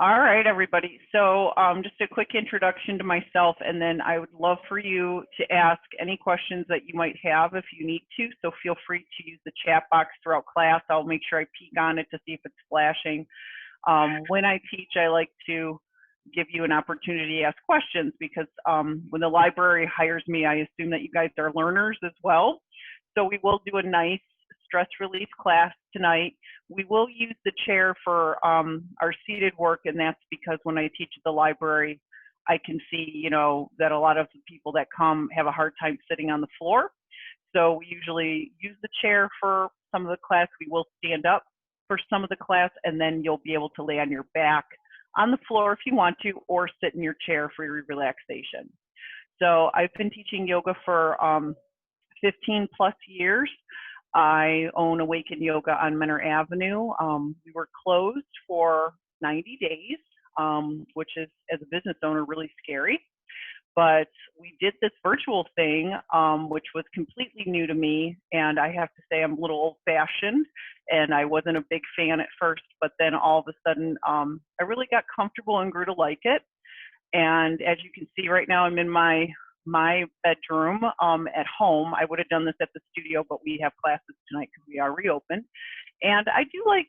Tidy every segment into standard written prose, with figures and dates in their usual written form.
All right, everybody. So just a quick introduction to myself, and then I would love for you to ask any questions that you might have if you need to. So feel free to use the chat box throughout class. I'll make sure I peek on it to see if it's flashing. When I teach, I like to give you an opportunity to ask questions because when the library hires me, I assume that you guys are learners as well. So we will do a nice stress relief class tonight. We will use the chair for our seated work, and that's because when I teach at the library, I can see, you know, that a lot of the people that come have a hard time sitting on the floor. So we usually use the chair for some of the class. We will stand up for some of the class, and then you'll be able to lay on your back on the floor if you want to, or sit in your chair for your relaxation. So I've been teaching yoga for 15 plus years. I own Awaken Yoga on Menor Avenue. We were closed for 90 days, which is, as a business owner, really scary. But we did this virtual thing, which was completely new to me. And I have to say I'm a little old-fashioned, and I wasn't a big fan at first. But then all of a sudden, I really got comfortable and grew to like it. And as you can see right now, I'm in my bedroom at home. I would have done this at the studio, but we have classes tonight because we are reopened. And I do like,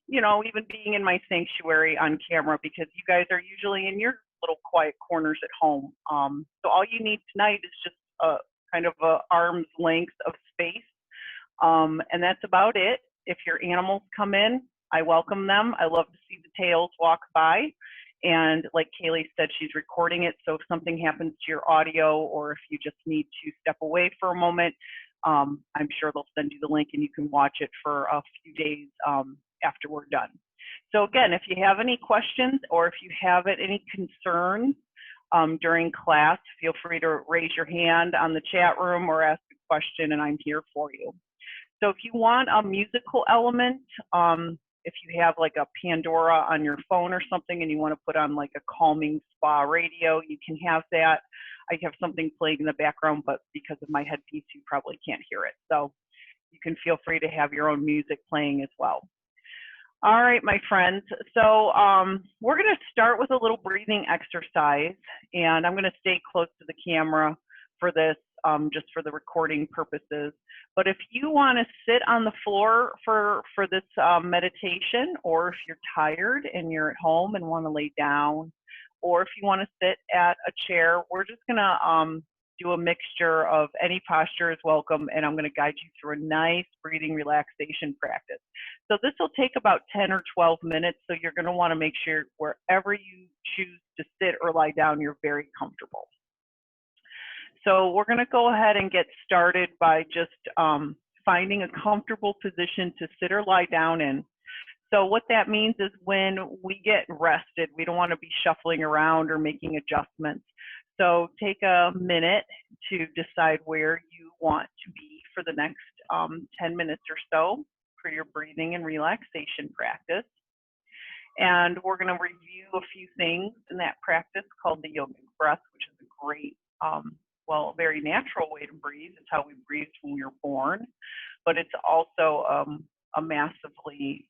you know, even being in my sanctuary on camera because you guys are usually in your little quiet corners at home. So all you need tonight is just a kind of a arm's length of space. And that's about it. If your animals come in, I welcome them. I love to see the tails walk by. And like Kaylee said, she's recording it. So if something happens to your audio, or if you just need to step away for a moment, I'm sure they'll send you the link and you can watch it for a few days after we're done. So again, if you have any questions or if you have any concerns during class, feel free to raise your hand on the chat room or ask a question, and I'm here for you. So if you want a musical element, if you have like a Pandora on your phone or something and you want to put on like a calming spa radio, you can have that. I have something playing in the background, but because of my headpiece, you probably can't hear it. So you can feel free to have your own music playing as well. All right, my friends. So we're going to start with a little breathing exercise, and I'm going to stay close to the camera for this, just for the recording purposes. But if you want to sit on the floor for this meditation, or if you're tired and you're at home and want to lay down, or if you want to sit at a chair, we're just going to do a mixture of any posture is welcome, and I'm going to guide you through a nice breathing relaxation practice. So this will take about 10 or 12 minutes, so you're going to want to make sure wherever you choose to sit or lie down, you're very comfortable. So we're going to go ahead and get started by just finding a comfortable position to sit or lie down in. So what that means is when we get rested, we don't want to be shuffling around or making adjustments. So take a minute to decide where you want to be for the next 10 minutes or so for your breathing and relaxation practice. And we're going to review a few things in that practice called the yogic breath, which is a great, well, a very natural way to breathe. It's how we breathed when we were born, but it's also a massively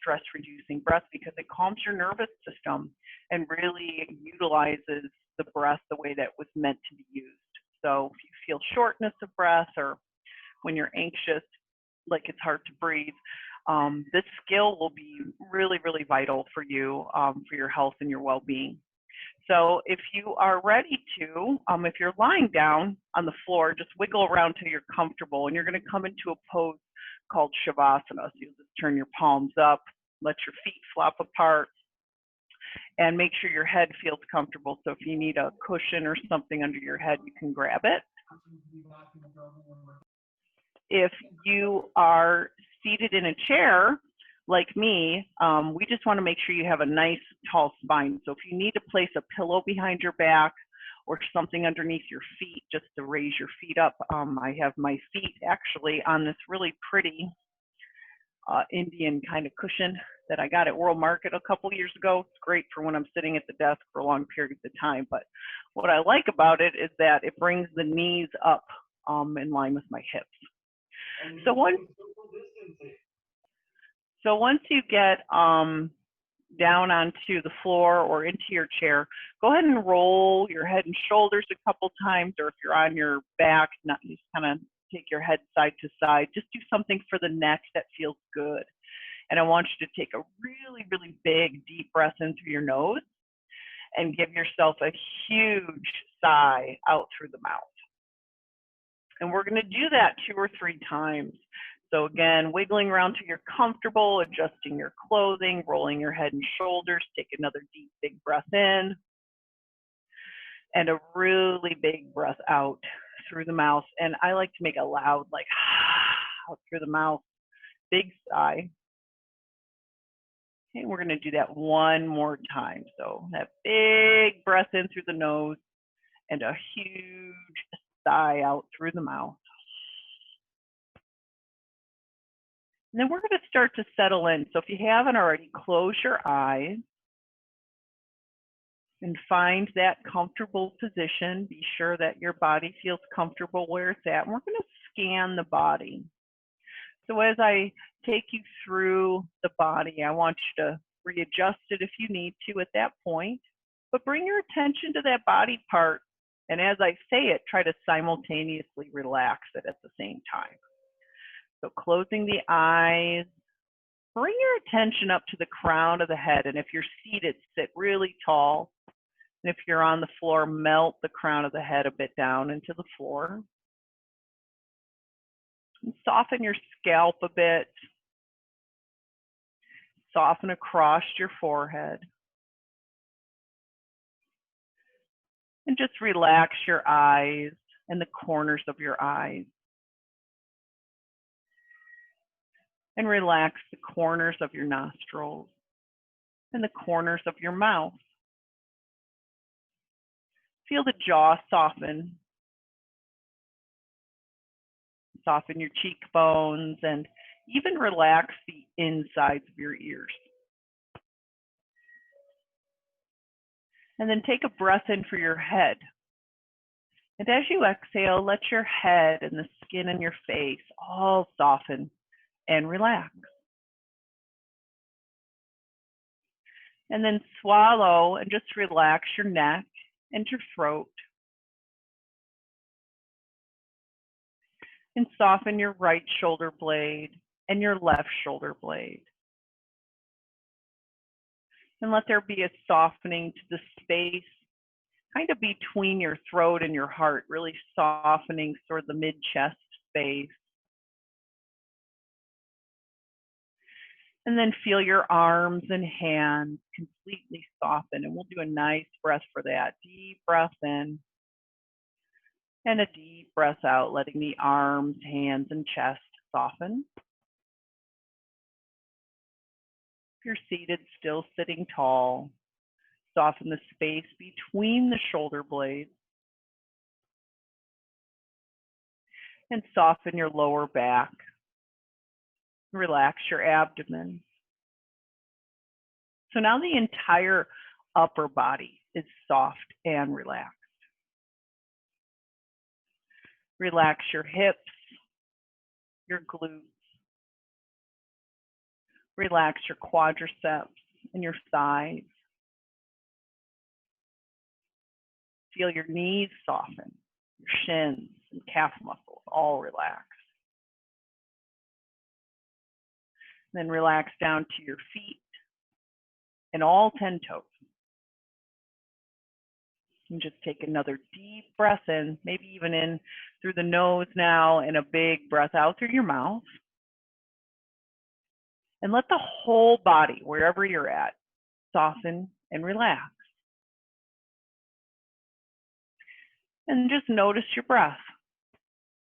stress-reducing breath because it calms your nervous system and really utilizes the breath the way that was meant to be used. So if you feel shortness of breath or when you're anxious, like it's hard to breathe, this skill will be really, really vital for you, for your health and your well-being. So if you are ready to, if you're lying down on the floor, just wiggle around till you're comfortable, and you're going to come into a pose called Shavasana. So you'll just turn your palms up, let your feet flop apart, and make sure your head feels comfortable. So if you need a cushion or something under your head, you can grab it. If you are seated in a chair, like me, we just want to make sure you have a nice tall spine. So if you need to place a pillow behind your back or something underneath your feet just to raise your feet up, I have my feet actually on this really pretty Indian kind of cushion that I got at World Market a couple years ago. It's great for when I'm sitting at the desk for long periods of time. But what I like about it is that it brings the knees up in line with my hips. So once you get down onto the floor or into your chair, go ahead and roll your head and shoulders a couple times, or if you're on your back, not just kind of take your head side to side. Just do something for the neck that feels good. And I want you to take a really, really big, deep breath in through your nose and give yourself a huge sigh out through the mouth. And we're going to do that 2 or 3 times. So again, wiggling around till you're comfortable, adjusting your clothing, rolling your head and shoulders. Take another deep, big breath in. And a really big breath out through the mouth. And I like to make a loud, like, out through the mouth. Big sigh. Okay, we're going to do that 1 more time. So that big breath in through the nose and a huge sigh out through the mouth. And then we're going to start to settle in. So if you haven't already, close your eyes and find that comfortable position. Be sure that your body feels comfortable where it's at. And we're going to scan the body. So as I take you through the body, I want you to readjust it if you need to at that point, but bring your attention to that body part. And as I say it, try to simultaneously relax it at the same time. So closing the eyes, bring your attention up to the crown of the head. And if you're seated, sit really tall. And if you're on the floor, melt the crown of the head a bit down into the floor. And soften your scalp a bit. Soften across your forehead. And just relax your eyes and the corners of your eyes. And relax the corners of your nostrils and the corners of your mouth. Feel the jaw soften. Soften your cheekbones and even relax the insides of your ears. And then take a breath in for your head. And as you exhale, let your head and the skin in your face all soften and relax. And then swallow and just relax your neck and your throat. And soften your right shoulder blade and your left shoulder blade. And let there be a softening to the space kind of between your throat and your heart, really softening sort of the mid-chest space. And then feel your arms and hands completely soften. And we'll do a nice breath for that. Deep breath in. And a deep breath out, letting the arms, hands, and chest soften. If you're seated, still sitting tall, soften the space between the shoulder blades. And soften your lower back. Relax your abdomen. So now the entire upper body is soft and relaxed. Relax your hips, your glutes. Relax your quadriceps and your thighs. Feel your knees soften, your shins and calf muscles all relax. Then relax down to your feet and all 10 toes. And just take another deep breath in, maybe even in through the nose now, and a big breath out through your mouth. And let the whole body, wherever you're at, soften and relax. And just notice your breath.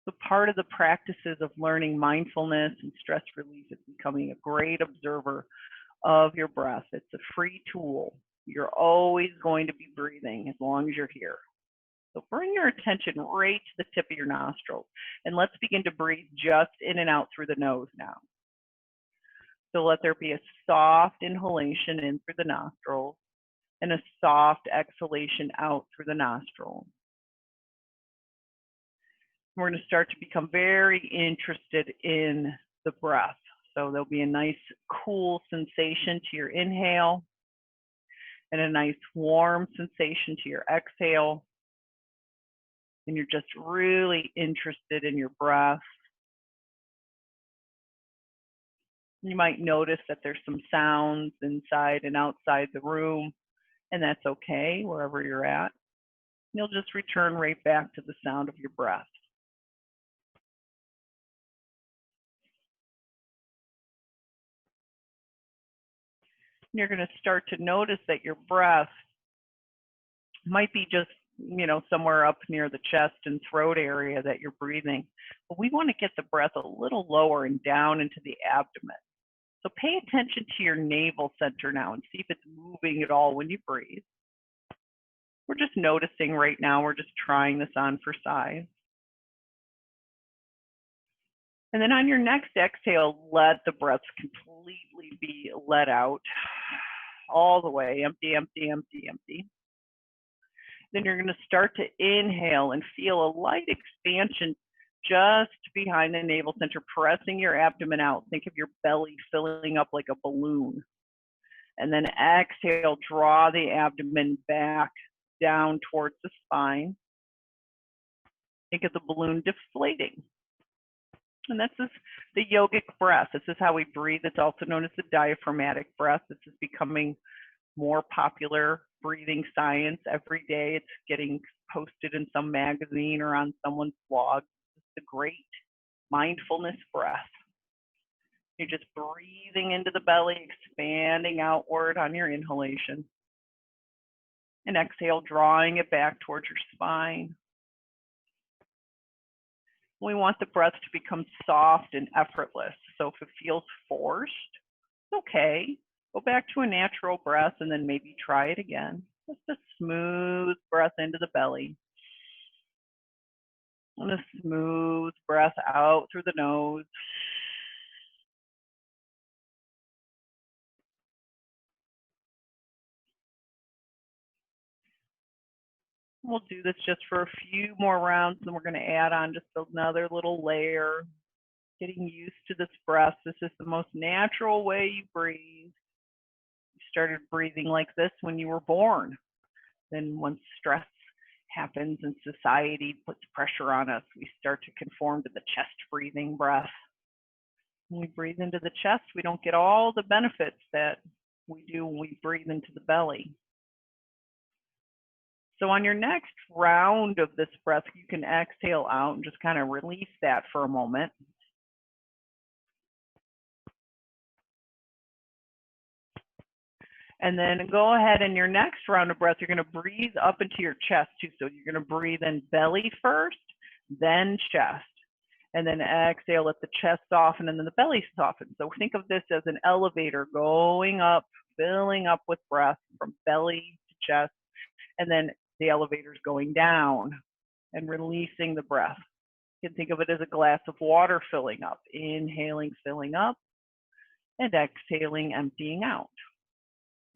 So part of the practices of learning mindfulness and stress relief is becoming a great observer of your breath. It's a free tool. You're always going to be breathing as long as you're here. So bring your attention right to the tip of your nostrils. And let's begin to breathe just in and out through the nose now. So let there be a soft inhalation in through the nostrils and a soft exhalation out through the nostrils. We're going to start to become very interested in the breath. So there'll be a nice cool sensation to your inhale and a nice warm sensation to your exhale. And you're just really interested in your breath. You might notice that there's some sounds inside and outside the room, and that's okay wherever you're at. You'll just return right back to the sound of your breath. You're going to start to notice that your breath might be just, somewhere up near the chest and throat area that you're breathing. But we want to get the breath a little lower and down into the abdomen. So pay attention to your navel center now and see if it's moving at all when you breathe. We're just noticing right now. We're just trying this on for size. And then on your next exhale, let the breath completely be let out all the way, empty, empty, empty, empty. Then you're going to start to inhale and feel a light expansion just behind the navel center, pressing your abdomen out. Think of your belly filling up like a balloon. And then exhale, draw the abdomen back down towards the spine. Think of the balloon deflating. And this is the yogic breath. This is how we breathe. It's also known as the diaphragmatic breath. This is becoming more popular breathing science every day. It's getting posted in some magazine or on someone's blog. It's the great mindfulness breath. You're just breathing into the belly, expanding outward on your inhalation. And exhale, drawing it back towards your spine. We want the breath to become soft and effortless. So if it feels forced, it's okay. Go back to a natural breath and then maybe try it again. Just a smooth breath into the belly. And a smooth breath out through the nose. We'll do this just for a few more rounds, and we're going to add on just another little layer. Getting used to this breath. This is the most natural way you breathe. You started breathing like this when you were born. Then once stress happens and society puts pressure on us, we start to conform to the chest breathing breath. When we breathe into the chest, we don't get all the benefits that we do when we breathe into the belly. So on your next round of this breath, you can exhale out and just kind of release that for a moment. And then go ahead in your next round of breath, you're going to breathe up into your chest too. So you're going to breathe in belly first, then chest. And then exhale, let the chest soften and then the belly soften. So think of this as an elevator going up, filling up with breath from belly to chest. And then the elevator's going down and releasing the breath. You can think of it as a glass of water filling up, inhaling, filling up, and exhaling, emptying out.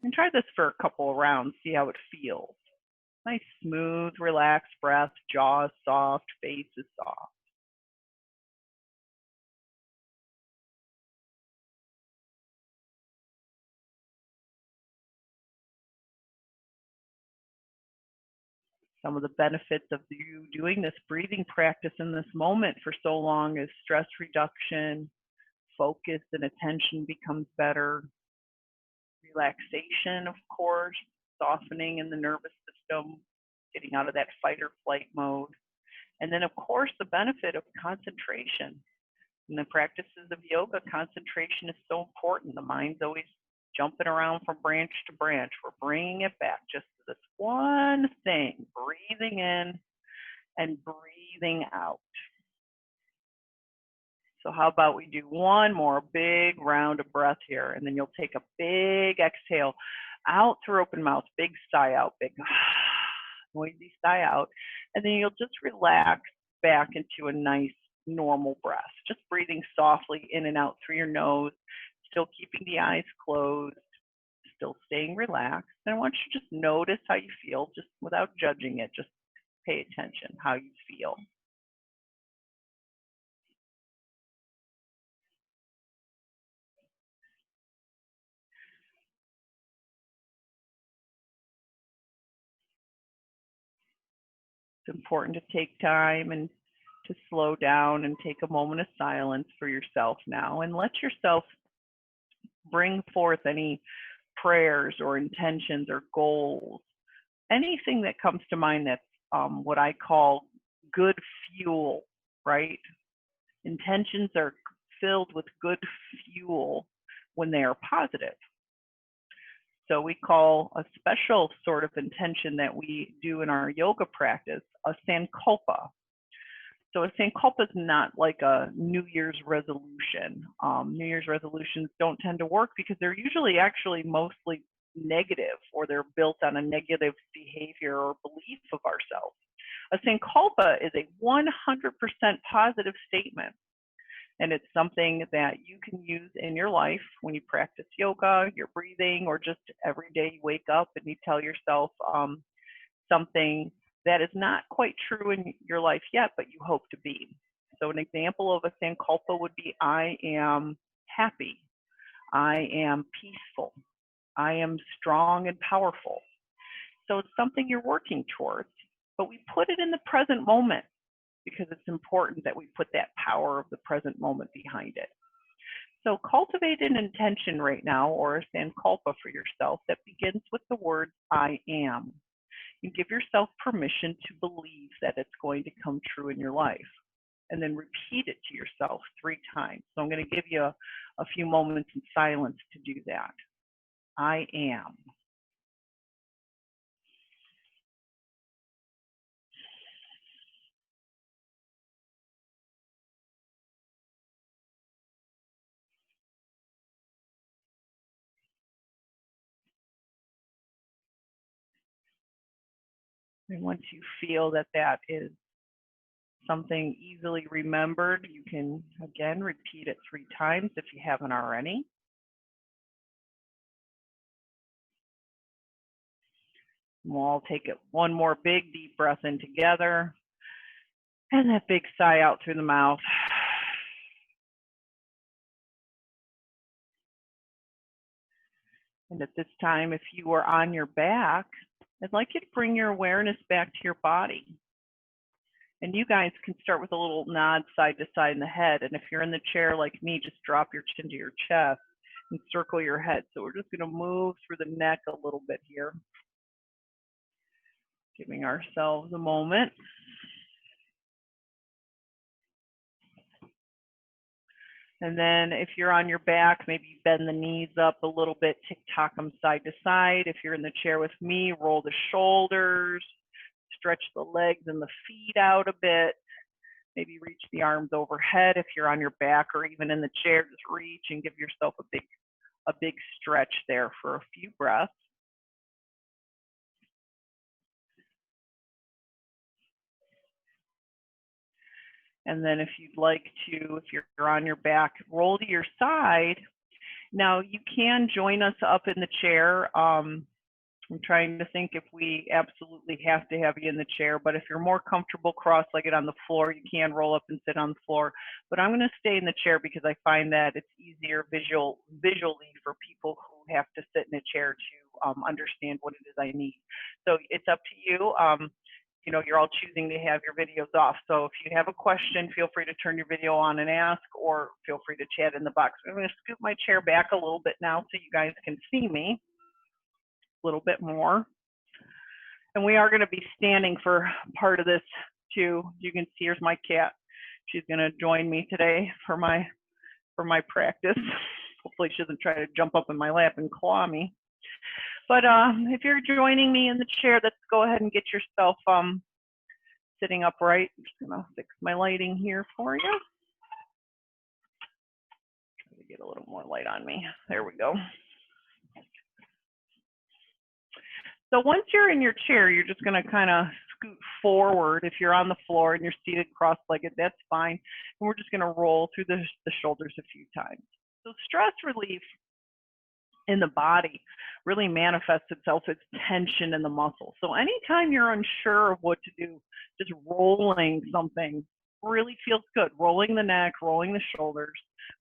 And try this for a couple of rounds, see how it feels. Nice, smooth, relaxed breath, jaw is soft, face is soft. Some of the benefits of you doing this breathing practice in this moment for so long is stress reduction, focus and attention becomes better, relaxation, of course, softening in the nervous system, getting out of that fight or flight mode. And then, of course, the benefit of concentration. In the practices of yoga, concentration is so important. The mind's always jumping around from branch to branch. We're bringing it back just to this one thing, breathing in and breathing out. So how about we do one more big round of breath here, and then you'll take a big exhale out through open mouth, big sigh out, big noisy sigh out, and then you'll just relax back into a nice normal breath, just breathing softly in and out through your nose, still keeping the eyes closed, still staying relaxed. And I want you to just notice how you feel, just without judging it, just pay attention how you feel. important to take time and to slow down and take a moment of silence for yourself now, and let yourself bring forth any prayers or intentions or goals, anything that comes to mind that's what I call good fuel, right? Intentions are filled with good fuel when they are positive. So we call a special sort of intention that we do in our yoga practice a sankalpa. So a sankalpa is not like a New Year's resolution. New Year's resolutions don't tend to work because they're usually actually mostly negative, or they're built on a negative behavior or belief of ourselves. A sankalpa is a 100% positive statement. And it's something that you can use in your life when you practice yoga, your breathing, or just every day you wake up and you tell yourself something that is not quite true in your life yet, but you hope to be. So an example of a sankalpa would be, I am happy. I am peaceful. I am strong and powerful. So it's something you're working towards, but we put it in the present moment, because it's important that we put that power of the present moment behind it. So cultivate an intention right now, or a sankalpa for yourself, that begins with the word I am. And give yourself permission to believe that it's going to come true in your life. And then repeat it to yourself 3 times. So I'm going to give you a few moments in silence to do that. I am. And once you feel that that is something easily remembered, you can again repeat it 3 times if you haven't already. We'll all take it one more big deep breath in together, and that big sigh out through the mouth. And at this time, if you are on your back, I'd like you to bring your awareness back to your body. And you guys can start with a little nod side to side in the head. And if you're in the chair like me, just drop your chin to your chest and circle your head. So we're just going to move through the neck a little bit here, giving ourselves a moment. And then if you're on your back, maybe bend the knees up a little bit, tick-tock them side to side. If you're in the chair with me, roll the shoulders, stretch the legs and the feet out a bit. Maybe reach the arms overhead. If you're on your back or even in the chair, just reach and give yourself a big stretch there for a few breaths. And then if you'd like to, if you're on your back, roll to your side. Now you can join us up in the chair. I'm trying to think if we absolutely have to have you in the chair, but if you're more comfortable cross-legged on the floor, you can roll up and sit on the floor. But I'm going to stay in the chair because I find that it's easier visually for people who have to sit in a chair to understand what it is I need. So it's up to you. You know, you're all choosing to have your videos off. So if you have a question, feel free to turn your video on and ask, or feel free to chat in the box. I'm going to scoot my chair back a little bit now so you guys can see me a little bit more. And we are going to be standing for part of this too. You can see, here's my cat. She's going to join me today for my practice. Hopefully she doesn't try to jump up in my lap and claw me. But if you're joining me in the chair, let's go ahead and get yourself sitting upright. I'm just going to fix my lighting here for you. Try to get a little more light on me. There we go. So once you're in your chair, you're just going to kind of scoot forward. If you're on the floor and you're seated cross-legged, that's fine. And we're just going to roll through the shoulders a few times. So stress relief in the body really manifests itself as tension in the muscles. So anytime you're unsure of what to do, just rolling something really feels good. Rolling the neck, rolling the shoulders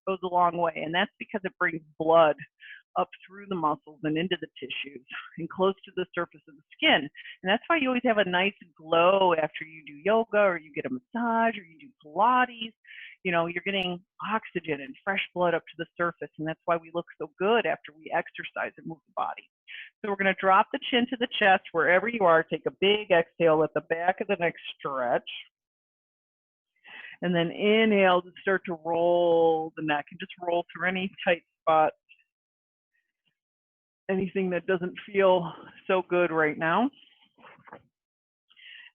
goes a long way. And that's because it brings blood up through the muscles and into the tissues and close to the surface of the skin. And that's why you always have a nice glow after you do yoga or you get a massage or you do Pilates. You know, you're getting oxygen and fresh blood up to the surface, and that's why we look so good after we exercise and move the body. So we're going to drop the chin to the chest wherever you are. Take a big exhale, let the back of the neck stretch. And then inhale to start to roll the neck and just roll through any tight spot, anything that doesn't feel so good right now.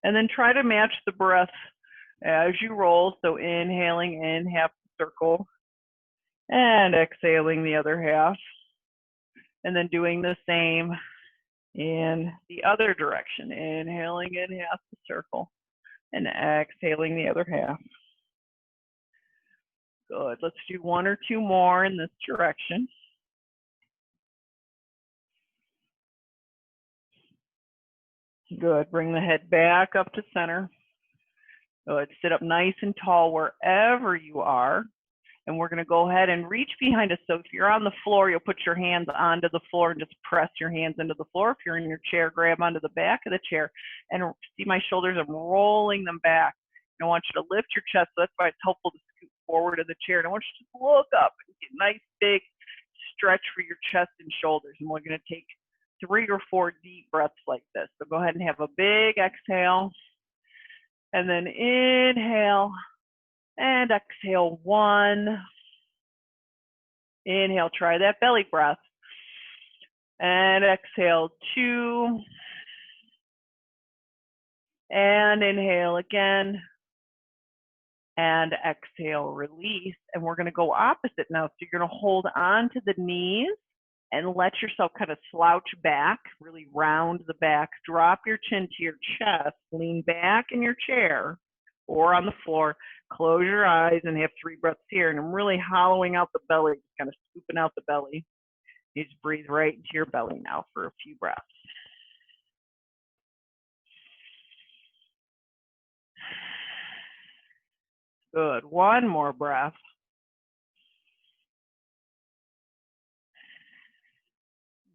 And then try to match the breath as you roll. So inhaling in half the circle and exhaling the other half. And then doing the same in the other direction. Inhaling in half the circle and exhaling the other half. Good. Let's do one or two more in this direction. Good. Bring the head back up to center. Good. Sit up nice and tall wherever you are. And we're going to go ahead and reach behind us. So if you're on the floor, you'll put your hands onto the floor and just press your hands into the floor. If you're in your chair, grab onto the back of the chair. And see my shoulders, I'm rolling them back. And I want you to lift your chest. So that's why it's helpful to scoot forward of the chair. And I want you to look up and get a nice big stretch for your chest and shoulders. And we're going to take 3 or 4 deep breaths like this. So go ahead and have a big exhale. And then inhale. And exhale 1. Inhale, try that belly breath. And exhale 2. And inhale again. And exhale, release. And we're going to go opposite now. So you're going to hold on to the knees and let yourself kind of slouch back, really round the back. Drop your chin to your chest. Lean back in your chair or on the floor. Close your eyes and have 3 breaths here. And I'm really hollowing out the belly, just kind of scooping out the belly. You just breathe right into your belly now for a few breaths. Good. One more breath.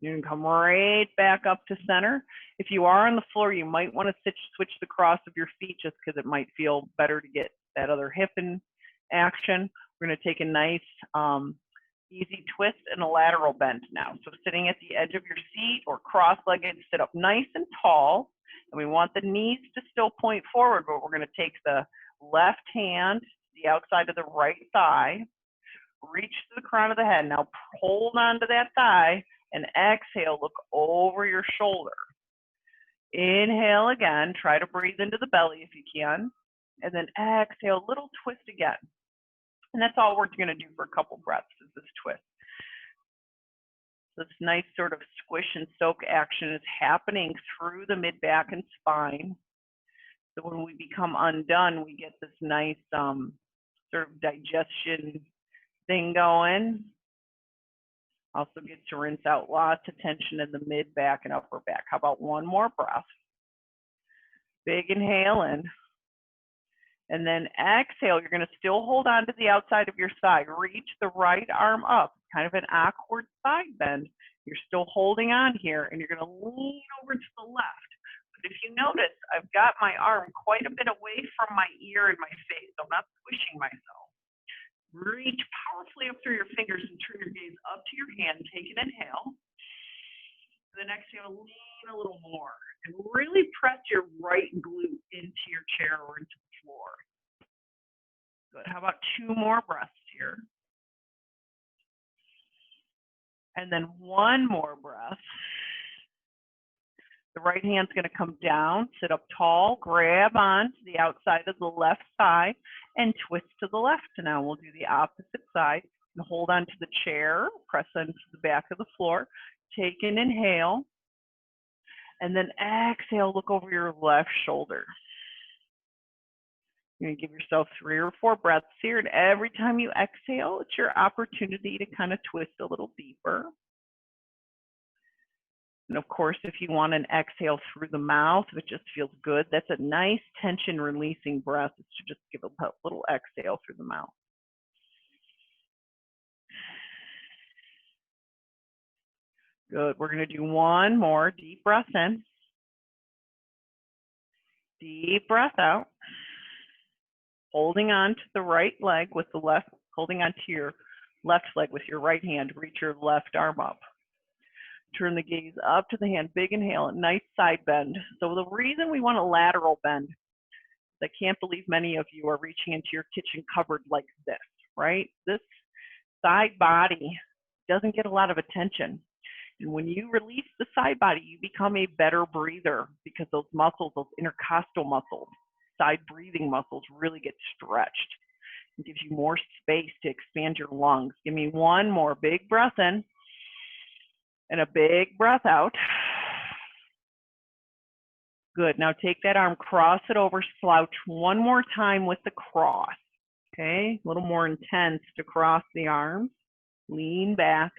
You can come right back up to center. If you are on the floor, you might want to switch the cross of your feet just because it might feel better to get that other hip in action. We're going to take a nice easy twist and a lateral bend now. So sitting at the edge of your seat or cross-legged, sit up nice and tall. And we want the knees to still point forward, but we're going to take the left hand to the outside of the right thigh, reach to the crown of the head. Now hold on to that thigh and exhale, look over your shoulder. Inhale again, try to breathe into the belly if you can. And then exhale, little twist again. And that's all we're going to do for a couple breaths is this twist. This nice sort of squish and soak action is happening through the mid-back and spine. So when we become undone, we get this nice sort of digestion thing going. Also get to rinse out lots of tension in the mid-back and upper back. How about one more breath? Big inhale in. And then exhale, you're going to still hold on to the outside of your thigh. Reach the right arm up, kind of an awkward side bend. You're still holding on here, and you're going to lean over to the left. But if you notice, I've got my arm quite a bit away from my ear and my face, so I'm not squishing myself. Reach powerfully up through your fingers and turn your gaze up to your hand. Take an inhale. And then exhale, lean a little more. And really press your right glute into your chair or into the floor. Good. How about 2 more breaths here? And then 1 more breath. The right hand's going to come down, sit up tall, grab onto the outside of the left thigh, and twist to the left. Now we'll do the opposite side. And hold onto the chair, press onto the back of the floor. Take an inhale. And then exhale, look over your left shoulder. You're going to give yourself 3 or 4 breaths here. And every time you exhale, it's your opportunity to kind of twist a little deeper. And of course, if you want an exhale through the mouth, if it just feels good, that's a nice tension releasing breath. It's to just give a little exhale through the mouth. Good. We're going to do one more deep breath in. Deep breath out. Holding on to the right leg with the left, holding on to your left leg with your right hand. Reach your left arm up. Turn the gaze up to the hand. Big inhale, nice side bend. So the reason we want a lateral bend, I can't believe many of you are reaching into your kitchen cupboard like this, right? This side body doesn't get a lot of attention. And when you release the side body, you become a better breather because those muscles, those intercostal muscles, side breathing muscles really get stretched. It gives you more space to expand your lungs. Give me one more big breath in and a big breath out. Good. Now take that arm, cross it over, slouch one more time with the cross. Okay, a little more intense to cross the arms. Lean back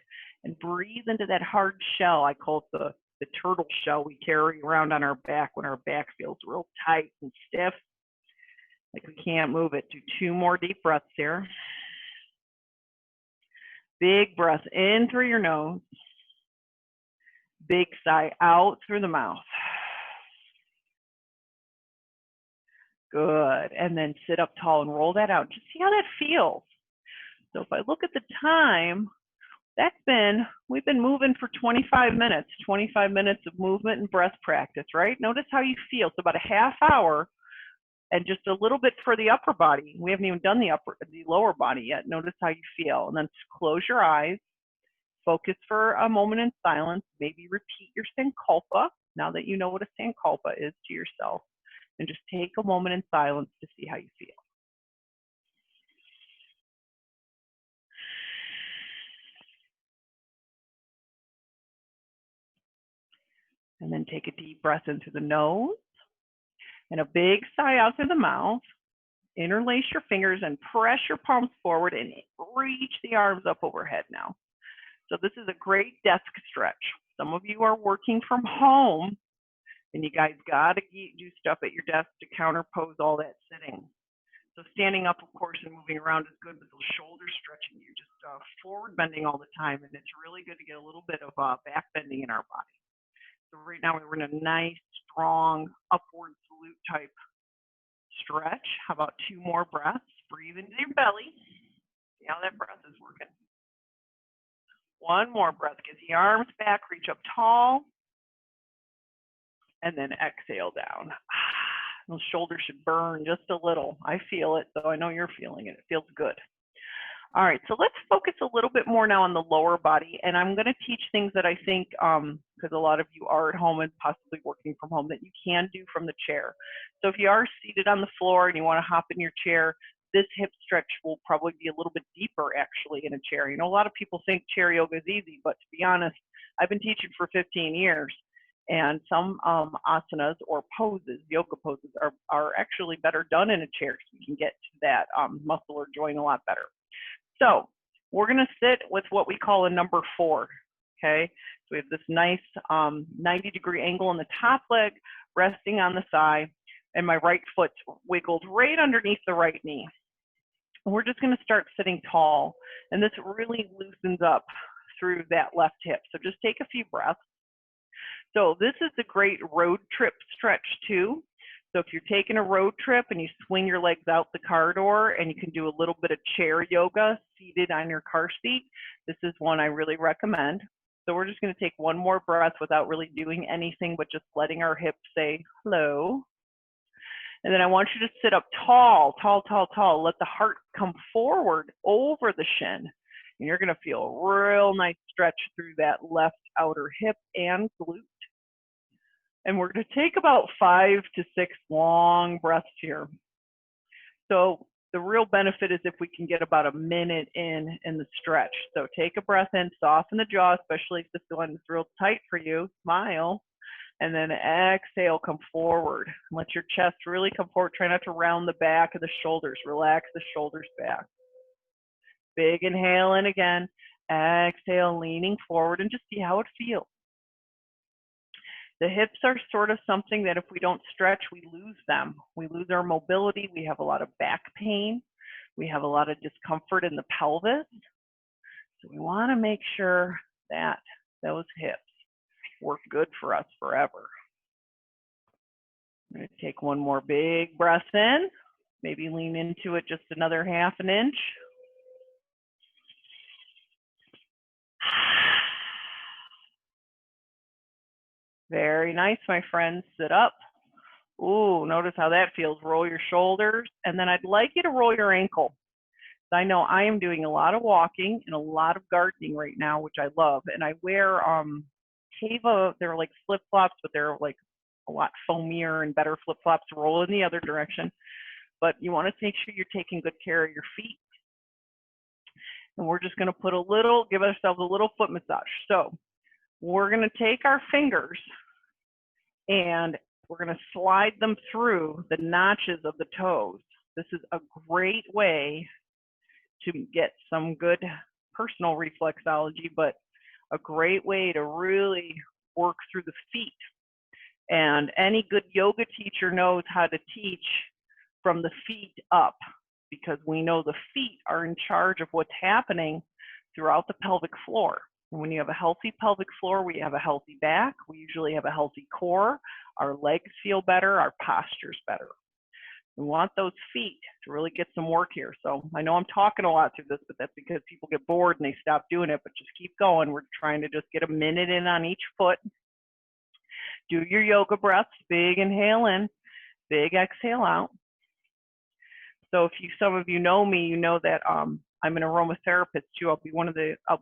and breathe into that hard shell. I call it the turtle shell we carry around on our back when our back feels real tight and stiff, like we can't move it. Do two more deep breaths here. Big breath in through your nose. Big sigh out through the mouth. Good. And then sit up tall and roll that out. Just see how that feels. So if I look at the time, we've been moving for 25 minutes of movement and breath practice, right? Notice how you feel. So about a half hour and just a little bit for the upper body. We haven't even done the lower body yet. Notice how you feel. And then close your eyes, focus for a moment in silence, maybe repeat your sankalpa, now that you know what a sankalpa is, to yourself, and just take a moment in silence to see how you feel. And then take a deep breath in through the nose and a big sigh out through the mouth. Interlace your fingers and press your palms forward and reach the arms up overhead now. So this is a great desk stretch. Some of you are working from home and you guys got to do stuff at your desk to counterpose all that sitting. So standing up, of course, and moving around is good, but those shoulders stretching, you're just forward bending all the time, and it's really good to get a little bit of back bending in our body. So right now we're in a nice, strong, upward salute type stretch. How about two more breaths? Breathe into your belly. See how that breath is working. One more breath. Get the arms back, reach up tall, and then exhale down. Those shoulders should burn just a little. I feel it, so I know you're feeling it. It feels good. All right, so let's focus a little bit more now on the lower body, and I'm going to teach things that I think, because a lot of you are at home and possibly working from home, that you can do from the chair. So if you are seated on the floor and you want to hop in your chair, this hip stretch will probably be a little bit deeper actually in a chair. You know, a lot of people think chair yoga is easy, but to be honest, I've been teaching for 15 years. And some asanas or poses, yoga poses, are actually better done in a chair so we can get to that muscle or joint a lot better. So we're going to sit with what we call a number 4, okay? So we have this nice 90-degree angle in the top leg, resting on the thigh, and my right foot wiggled right underneath the right knee. And we're just going to start sitting tall, and this really loosens up through that left hip. So just take a few breaths. So this is a great road trip stretch too. So if you're taking a road trip and you swing your legs out the car door and you can do a little bit of chair yoga seated on your car seat, this is one I really recommend. So we're just going to take one more breath without really doing anything but just letting our hips say hello. And then I want you to sit up tall, tall, tall, tall. Let the heart come forward over the shin. And you're going to feel a real nice stretch through that left outer hip and glute. And we're going to take about 5 to 6 long breaths here. So the real benefit is if we can get about a minute in the stretch. So take a breath in, soften the jaw, especially if this one is real tight for you. Smile. And then exhale, come forward. Let your chest really come forward. Try not to round the back of the shoulders. Relax the shoulders back. Big inhale in again. Exhale, leaning forward, and just see how it feels. The hips are sort of something that if we don't stretch, we lose them. We lose our mobility. We have a lot of back pain. We have a lot of discomfort in the pelvis. So we want to make sure that those hips work good for us forever. I'm going to take one more big breath in. Maybe lean into it just another half an inch. Very nice, my friends. Sit up. Ooh, notice how that feels. Roll your shoulders. And then I'd like you to roll your ankle. I know I am doing a lot of walking and a lot of gardening right now, which I love. And I wear Teva, they're like flip-flops, but they're like a lot foamier and better flip-flops to roll in the other direction. But you want to make sure you're taking good care of your feet. And we're just going to put give ourselves a little foot massage. So we're going to take our fingers and we're going to slide them through the notches of the toes. This is a great way to get some good personal reflexology, but a great way to really work through the feet. And any good yoga teacher knows how to teach from the feet up, because we know the feet are in charge of what's happening throughout the pelvic floor. And when you have a healthy pelvic floor, we have a healthy back, we usually have a healthy core, our legs feel better, our posture's better. We want those feet to really get some work here. So I know I'm talking a lot through this, but that's because people get bored and they stop doing it, but just keep going. We're trying to just get a minute in on each foot. Do your yoga breaths, big inhale in, big exhale out. So if some of you know me, you know that I'm an aromatherapist too. I'll be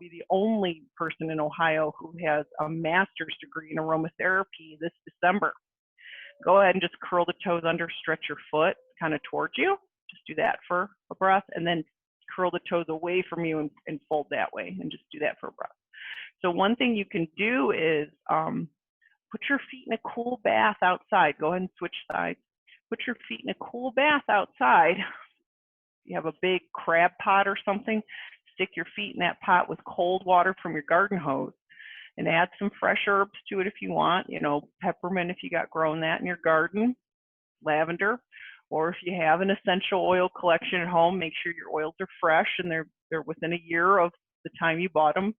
the only person in Ohio who has a master's degree in aromatherapy this December. Go ahead and just curl the toes under, stretch your foot kind of towards you. Just do that for a breath, and then curl the toes away from you and fold that way, and just do that for a breath. So one thing you can do is put your feet in a cool bath outside. Go ahead and switch sides. Put your feet in a cool bath outside. You have a big crab pot or something, stick your feet in that pot with cold water from your garden hose and add some fresh herbs to it if you want, peppermint if you got grown that in your garden, lavender, or if you have an essential oil collection at home, make sure your oils are fresh and they're within a year of the time you bought them.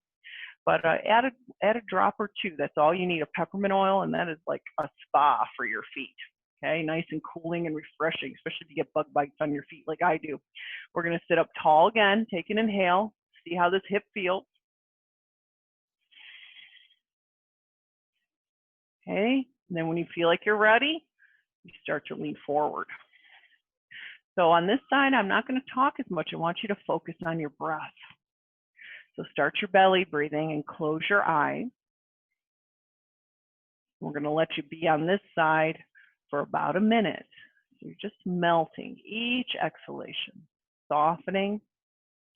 But add a drop or two. That's all you need, a peppermint oil, and that is like a spa for your feet. Okay, nice and cooling and refreshing, especially if you get bug bites on your feet like I do. We're going to sit up tall again, take an inhale, see how this hip feels. Okay, and then when you feel like you're ready, you start to lean forward. So on this side, I'm not going to talk as much. I want you to focus on your breath. So start your belly breathing and close your eyes. We're going to let you be on this side for about a minute. So you're just melting each exhalation, softening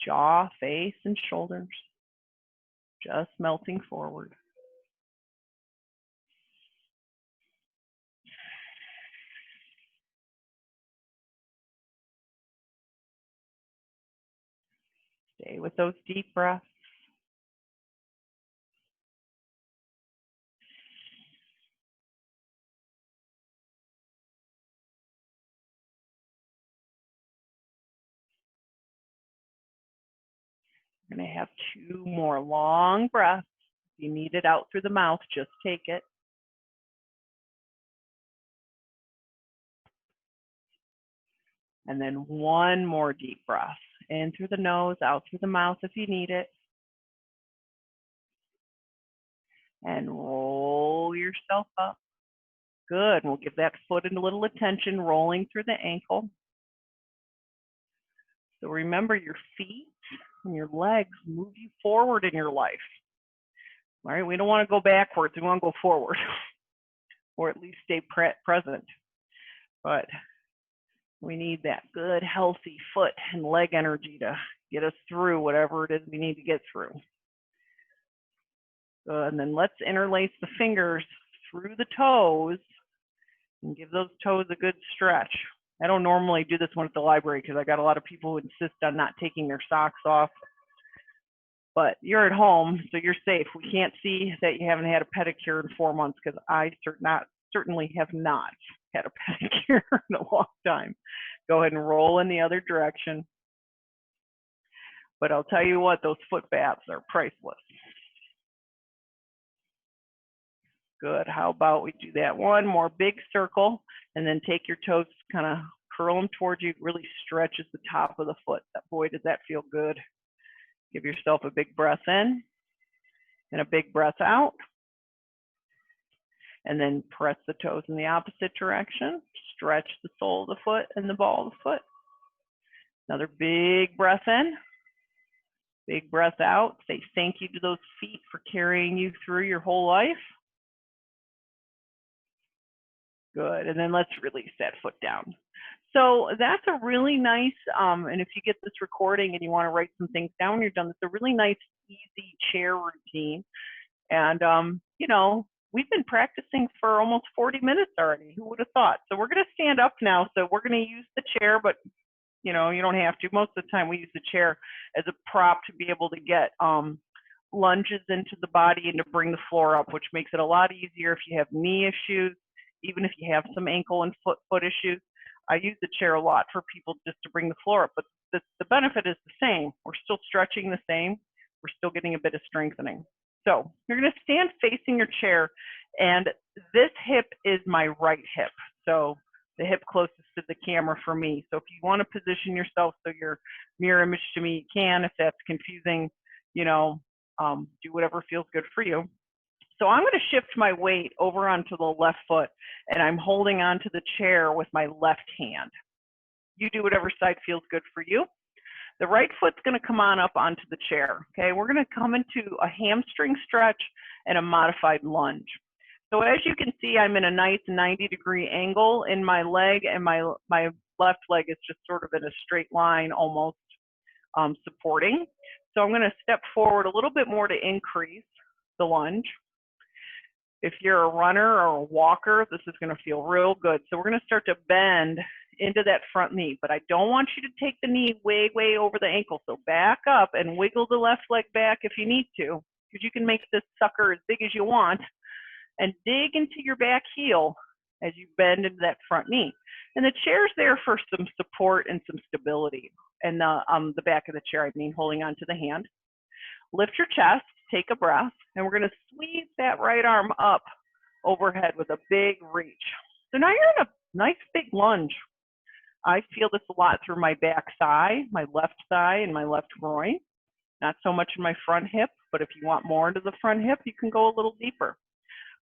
jaw, face, and shoulders, just melting forward. Stay with those deep breaths. We're going to have 2 more long breaths. If you need it out through the mouth, just take it. And then 1 more deep breath. In through the nose, out through the mouth if you need it. And roll yourself up. Good. And we'll give that foot a little attention, rolling through the ankle. So remember, your feet and your legs move you forward in your life. All right, we don't want to go backwards. We want to go forward, or at least stay present. But we need that good, healthy foot and leg energy to get us through whatever it is we need to get through. And then let's interlace the fingers through the toes and give those toes a good stretch. I don't normally do this one at the library because I got a lot of people who insist on not taking their socks off. But you're at home, so you're safe. We can't see that you haven't had a pedicure in 4 months, because I certainly have not had a pedicure in a long time. Go ahead and roll in the other direction. But I'll tell you what, those foot baths are priceless. Good. How about we do that one more big circle and then take your toes, kind of curl them towards you, really stretches the top of the foot. Boy, does that feel good. Give yourself a big breath in and a big breath out. And then press the toes in the opposite direction. Stretch the sole of the foot and the ball of the foot. Another big breath in. Big breath out. Say thank you to those feet for carrying you through your whole life. Good. And then let's release that foot down. So that's a really nice, and if you get this recording and you want to write some things down when you're done, it's a really nice, easy chair routine. And, you know, we've been practicing for almost 40 minutes already. Who would have thought? So we're going to stand up now. So we're going to use the chair, but you know, you don't have to. Most of the time we use the chair as a prop to be able to get lunges into the body and to bring the floor up, which makes it a lot easier if you have knee issues, even if you have some ankle and foot issues. I use the chair a lot for people just to bring the floor up, but the benefit is the same. We're still stretching the same. We're still getting a bit of strengthening. So you're going to stand facing your chair, and this hip is my right hip. So the hip closest to the camera for me. So if you want to position yourself so your mirror image to me, you can. If that's confusing, you know, do whatever feels good for you. So I'm going to shift my weight over onto the left foot, and I'm holding onto the chair with my left hand. You do whatever side feels good for you. The right foot's going to come on up onto the chair. Okay, we're going to come into a hamstring stretch and a modified lunge. So as you can see, I'm in a nice 90-degree angle in my leg, and my left leg is just sort of in a straight line, almost supporting. So I'm going to step forward a little bit more to increase the lunge. If you're a runner or a walker, this is going to feel real good. So we're going to start to bend into that front knee, but I don't want you to take the knee way, way over the ankle. So back up and wiggle the left leg back if you need to, because you can make this sucker as big as you want, and dig into your back heel as you bend into that front knee. And the chair's there for some support and some stability. And the back of the chair, I mean, holding onto the hand. Lift your chest, take a breath, and we're going to squeeze that right arm up overhead with a big reach. So now you're in a nice big lunge. I feel this a lot through my back thigh, my left thigh, and my left groin. Not so much in my front hip, but if you want more into the front hip, you can go a little deeper.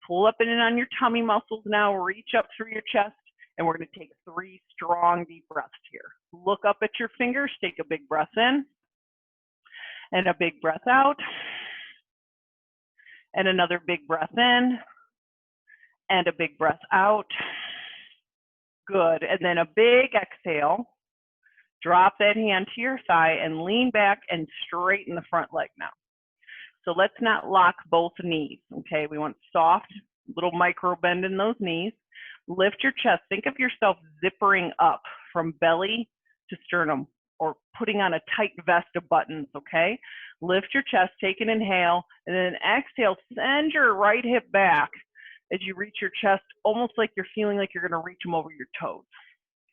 Pull up and in on your tummy muscles now, reach up through your chest, and we're going to take 3 strong deep breaths here. Look up at your fingers, take a big breath in, and a big breath out, and another big breath in, and a big breath out. Good. And then a big exhale. Drop that hand to your thigh and lean back and straighten the front leg now. So let's not lock both knees, okay? We want soft, little micro bend in those knees. Lift your chest. Think of yourself zippering up from belly to sternum, or putting on a tight vest of buttons, okay? Lift your chest, take an inhale, and then exhale, send your right hip back as you reach your chest, almost like you're feeling like you're going to reach them over your toes.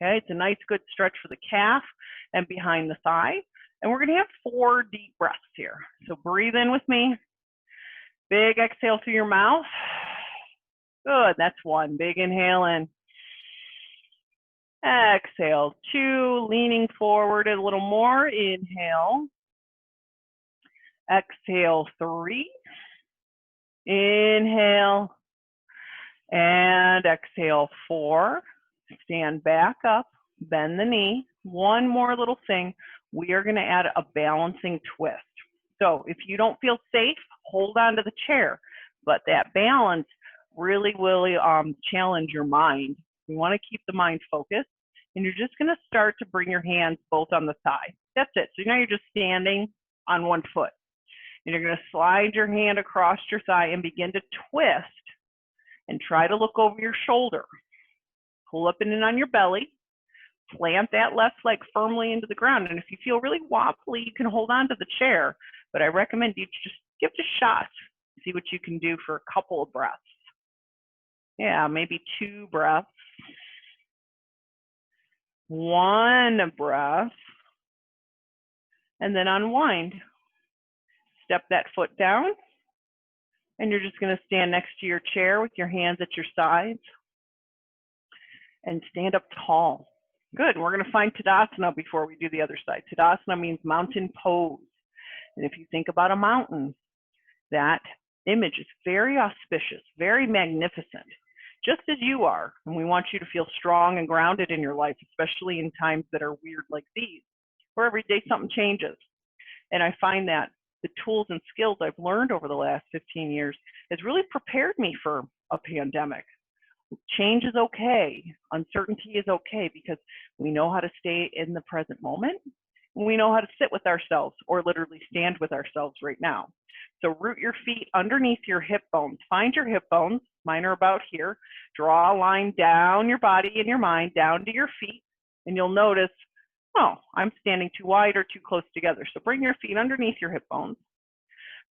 Okay, it's a nice good stretch for the calf and behind the thigh. And we're going to have 4 deep breaths here. So breathe in with me. Big exhale through your mouth. Good, that's 1. Big inhale in. Exhale, 2. Leaning forward a little more. Inhale. Exhale, 3. Inhale. And exhale, 4. Stand back up, bend the knee. One more little thing. We are going to add a balancing twist. So if you don't feel safe, hold on to the chair. But that balance really will challenge your mind. You want to keep the mind focused. And you're just going to start to bring your hands both on the thigh. That's it. So now you're just standing on one foot. And you're going to slide your hand across your thigh and begin to twist. And try to look over your shoulder. Pull up and in on your belly. Plant that left leg firmly into the ground. And if you feel really wobbly, you can hold on to the chair. But I recommend you just give it a shot. See what you can do for a couple of breaths. Yeah, maybe 2 breaths. 1 breath. And then unwind. Step that foot down. And you're just going to stand next to your chair with your hands at your sides and stand up tall. Good. We're going to find Tadasana before we do the other side. Tadasana means mountain pose. And if you think about a mountain, that image is very auspicious, very magnificent, just as you are. And we want you to feel strong and grounded in your life, especially in times that are weird like these, where every day something changes. And I find that the tools and skills I've learned over the last 15 years has really prepared me for a pandemic. Change is okay. Uncertainty is okay because we know how to stay in the present moment. And we know how to sit with ourselves or literally stand with ourselves right now. So root your feet underneath your hip bones. Find your hip bones. Mine are about here. Draw a line down your body and your mind, down to your feet. And you'll notice, oh, I'm standing too wide or too close together. So bring your feet underneath your hip bones.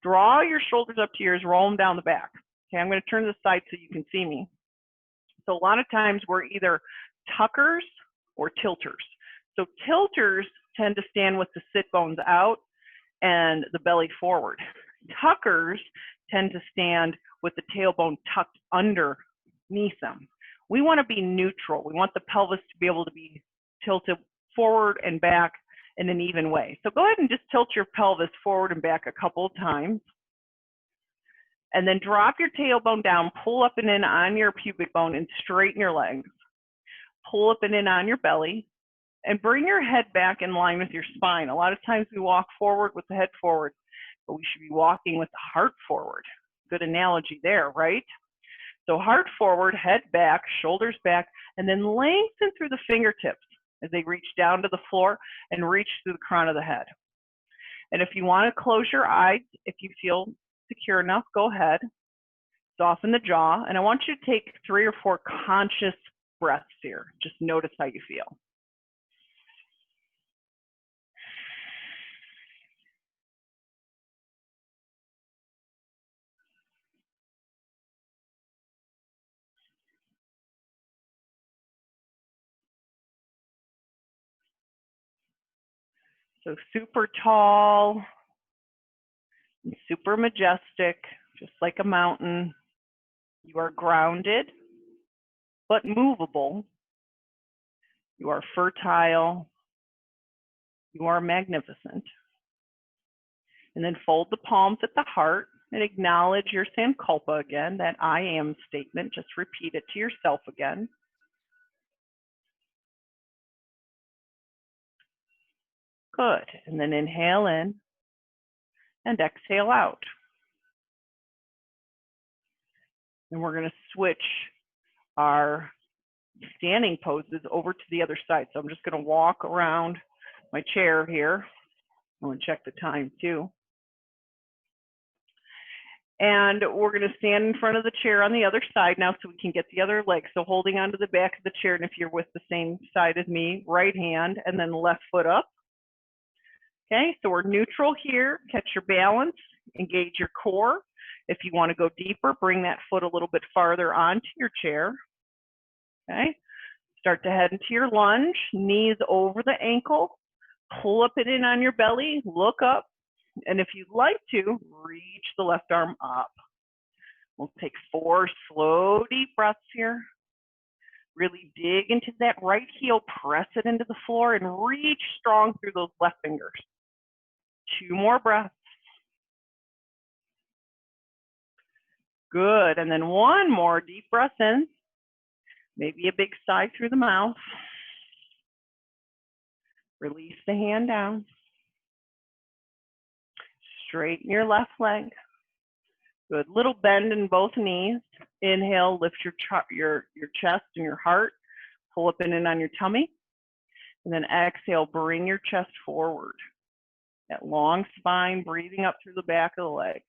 Draw your shoulders up to yours, roll them down the back. Okay, I'm going to turn this side so you can see me. So a lot of times we're either tuckers or tilters. So tilters tend to stand with the sit bones out and the belly forward. Tuckers tend to stand with the tailbone tucked underneath them. We want to be neutral. We want the pelvis to be able to be tilted forward and back in an even way. So go ahead and just tilt your pelvis forward and back a couple of times. And then drop your tailbone down, pull up and in on your pubic bone and straighten your legs. Pull up and in on your belly and bring your head back in line with your spine. A lot of times we walk forward with the head forward, but we should be walking with the heart forward. Good analogy there, right? So heart forward, head back, shoulders back, and then lengthen through the fingertips as they reach down to the floor and reach through the crown of the head. And if you want to close your eyes, if you feel secure enough, go ahead. Soften the jaw. And I want you to take 3 or 4 conscious breaths here. Just notice how you feel. So super tall, and super majestic, just like a mountain. You are grounded, but movable. You are fertile. You are magnificent. And then fold the palms at the heart and acknowledge your sankalpa again, that I am statement. Just repeat it to yourself again. Good. And then inhale in and exhale out. And we're going to switch our standing poses over to the other side. So I'm just going to walk around my chair here. I'm going to check the time too. And we're going to stand in front of the chair on the other side now so we can get the other leg. So holding onto the back of the chair, and if you're with the same side as me, right hand and then left foot up. Okay, so we're neutral here. Catch your balance, engage your core. If you want to go deeper, bring that foot a little bit farther onto your chair. Okay, start to head into your lunge, knees over the ankle, pull up and in on your belly, look up, and if you'd like to, reach the left arm up. We'll take 4 slow, deep breaths here. Really dig into that right heel, press it into the floor, and reach strong through those left fingers. 2 more breaths. Good, and then 1 more deep breath in. Maybe a big sigh through the mouth. Release the hand down. Straighten your left leg. Good, little bend in both knees. Inhale, lift your chest and your heart. Pull up and in on your tummy. And then exhale, bring your chest forward. That long spine, breathing up through the back of the leg.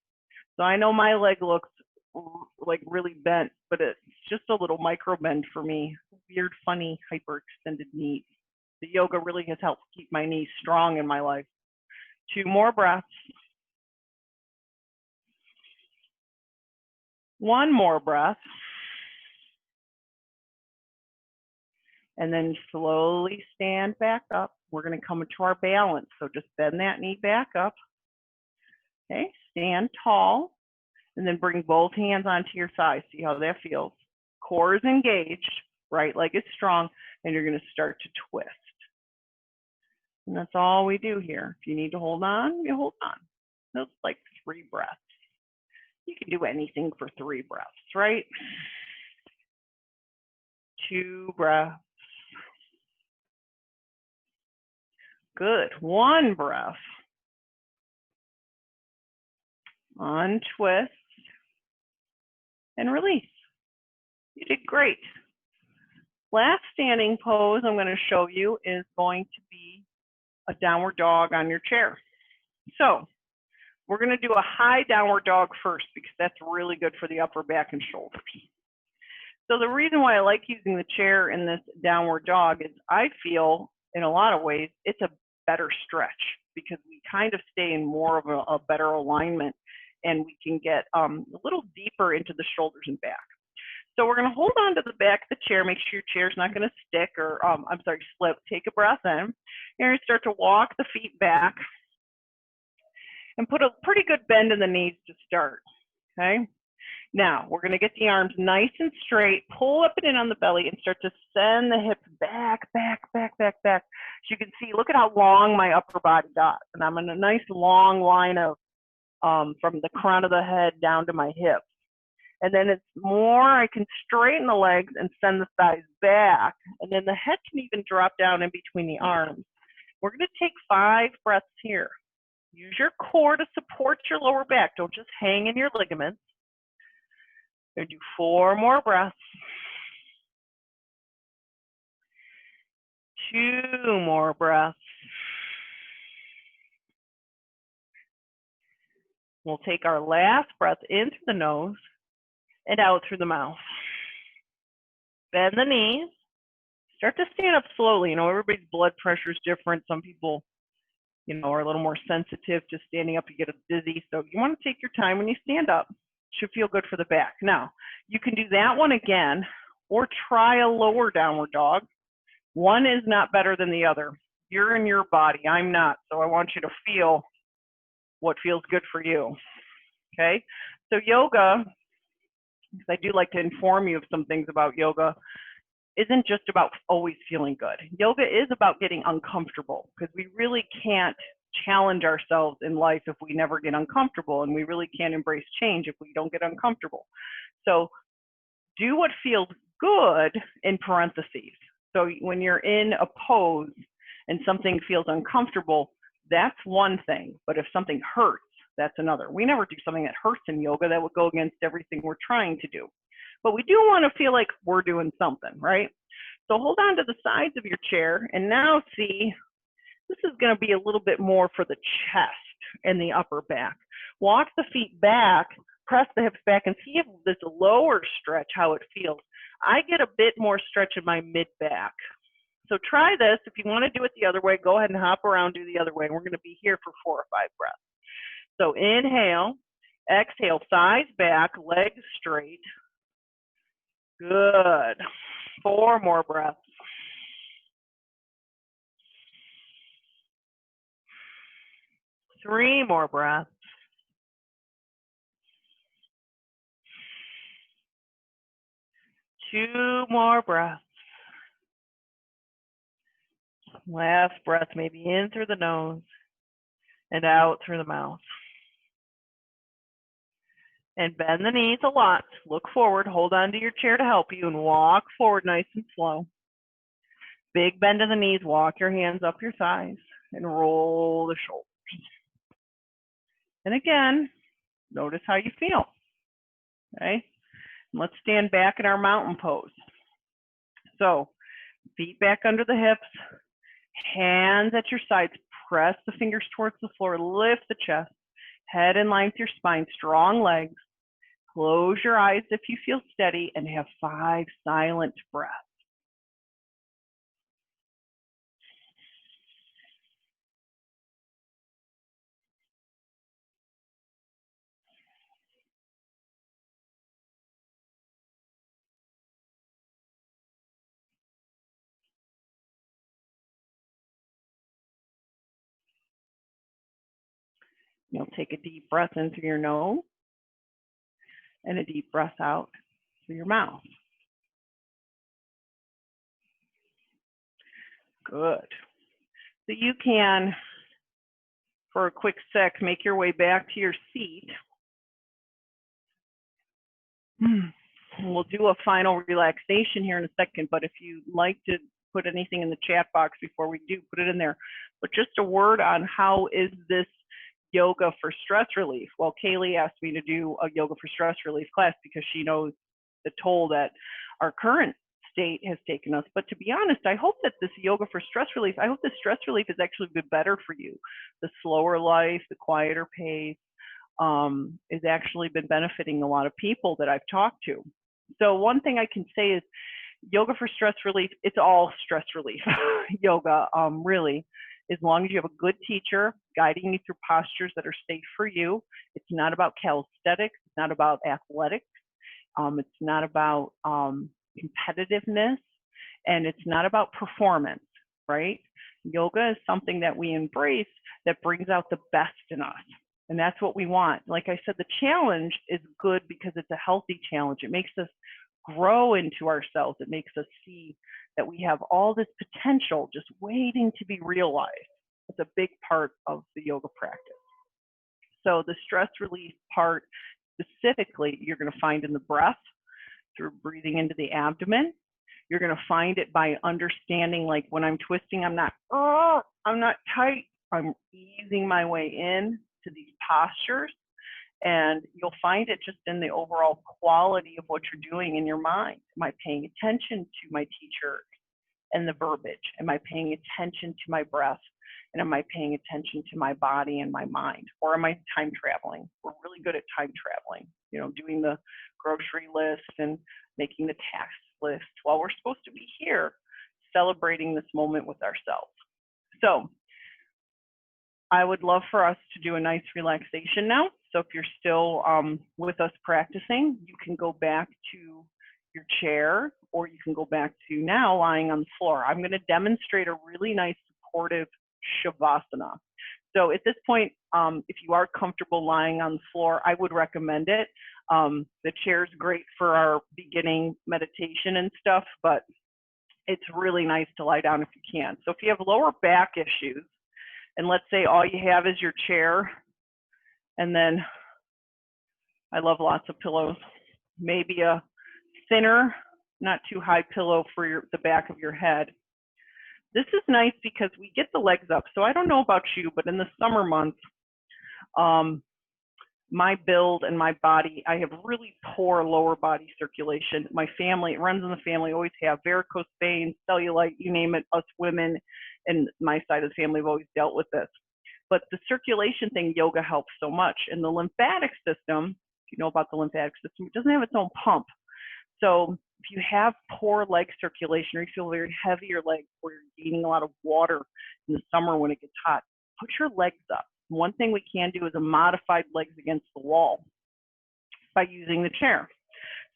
So I know my leg looks like really bent, but it's just a little micro bend for me. Weird, funny, hyperextended knees. The yoga really has helped keep my knees strong in my life. 2 more breaths. 1 more breath. And then slowly stand back up. We're going to come into our balance. So just bend that knee back up. Okay, stand tall. And then bring both hands onto your thighs. See how that feels. Core is engaged, right leg is strong, and you're going to start to twist. And that's all we do here. If you need to hold on, you hold on. That's like 3 breaths. You can do anything for 3 breaths, right? 2 breaths. Good. 1 breath. Untwist and release. You did great. Last standing pose I'm going to show you is going to be a downward dog on your chair. So we're going to do a high downward dog first because that's really good for the upper back and shoulders. So the reason why I like using the chair in this downward dog is I feel in a lot of ways it's a better stretch because we kind of stay in more of a better alignment and we can get a little deeper into the shoulders and back. So we're going to hold on to the back of the chair, make sure your chair's not going to stick or, slip. Take a breath in. You're going to start to walk the feet back and put a pretty good bend in the knees to start, okay? Now, we're going to get the arms nice and straight, pull up and in on the belly, and start to send the hips back, back, back, back, back. As you can see, look at how long my upper body got. And I'm in a nice long line of from the crown of the head down to my hips. And then it's more, I can straighten the legs and send the thighs back. And then the head can even drop down in between the arms. We're going to take 5 breaths here. Use your core to support your lower back. Don't just hang in your ligaments. We're going to do 4 more breaths. 2 more breaths. We'll take our last breath in through the nose and out through the mouth. Bend the knees. Start to stand up slowly. You know, everybody's blood pressure is different. Some people, you know, are a little more sensitive to standing up. You get dizzy. So you want to take your time when you stand up. Should feel good for the back. Now, you can do that one again or try a lower downward dog. One is not better than the other. You're in your body. I'm not. So I want you to feel what feels good for you. Okay? So yoga, because I do like to inform you of some things about yoga, isn't just about always feeling good. Yoga is about getting uncomfortable because we really can't challenge ourselves in life if we never get uncomfortable, and we really can't embrace change if we don't get uncomfortable. So do what feels good in parentheses. So when you're in a pose and something feels uncomfortable, that's one thing. But if something hurts, that's another. We never do something that hurts in yoga. That would go against everything we're trying to do. But we do want to feel like we're doing something, right? So hold on to the sides of your chair, and now see, this is going to be a little bit more for the chest and the upper back. Walk the feet back, press the hips back, and see if this lower stretch, how it feels. I get a bit more stretch in my mid-back. So try this. If you want to do it the other way, go ahead and hop around, do the other way. We're going to be here for 4 or 5 breaths. So inhale, exhale, thighs back, legs straight. Good. 4 more breaths. 3 more breaths. 2 more breaths. Last breath, maybe in through the nose and out through the mouth. And bend the knees a lot. Look forward, hold on to your chair to help you, and walk forward nice and slow. Big bend in the knees, walk your hands up your thighs, and roll the shoulders. And again, notice how you feel, okay? Let's stand back in our mountain pose. So, feet back under the hips, hands at your sides, press the fingers towards the floor, lift the chest, head in line with your spine, strong legs. Close your eyes if you feel steady, and have 5 silent breaths. You'll take a deep breath in through your nose and a deep breath out through your mouth. Good. So you can, for a quick sec, make your way back to your seat. We'll do a final relaxation here in a second, but if you'd like to put anything in the chat box before we do, put it in there. But just a word on how is this yoga for stress relief? Well, Kaylee asked me to do a yoga for stress relief class because she knows the toll that our current state has taken us. But to be honest, I hope that this yoga for stress relief, I hope this stress relief has actually been better for you. The slower life, the quieter pace, has actually been benefiting a lot of people that I've talked to. So one thing I can say is yoga for stress relief, it's all stress relief. Yoga, really, as long as you have a good teacher guiding you through postures that are safe for you. It's not about calisthenics, it's not about athletics, it's not about competitiveness, and it's not about performance, right? Yoga is something that we embrace that brings out the best in us. And that's what we want. Like I said, the challenge is good because it's a healthy challenge. It makes us grow into ourselves. It makes us see that we have all this potential just waiting to be realized. It's a big part of the yoga practice. So the stress relief part specifically, you're going to find in the breath through breathing into the abdomen. You're going to find it by understanding, like when I'm twisting, I'm not tight. I'm easing my way in to these postures, and you'll find it just in the overall quality of what you're doing in your mind. Am I paying attention to my teacher and the verbiage? Am I paying attention to my breath? And am I paying attention to my body and my mind? Or am I time traveling? We're really good at time traveling, you know, doing the grocery list and making the tax list while we're supposed to be here celebrating this moment with ourselves. So I would love for us to do a nice relaxation now. So if you're still with us practicing, you can go back to your chair, or you can go back to now lying on the floor. I'm going to demonstrate a really nice supportive Shavasana. So at this point, if you are comfortable lying on the floor, I would recommend it. The chair is great for our beginning meditation and stuff, but it's really nice to lie down if you can. So if you have lower back issues, and let's say all you have is your chair, and then I love lots of pillows, maybe a thinner, not too high pillow for the back of your head. This is nice because we get the legs up. So I don't know about you, but in the summer months, my build and my body, I have really poor lower body circulation. My family, it runs in the family, always have varicose veins, cellulite, you name it. Us women and my side of the family have always dealt with this. But the circulation thing, yoga helps so much. And the lymphatic system, if you know about the lymphatic system, it doesn't have its own pump. So if you have poor leg circulation, or you feel very heavy your legs, or you're gaining a lot of water in the summer when it gets hot, put your legs up. One thing we can do is a modified legs against the wall by using the chair.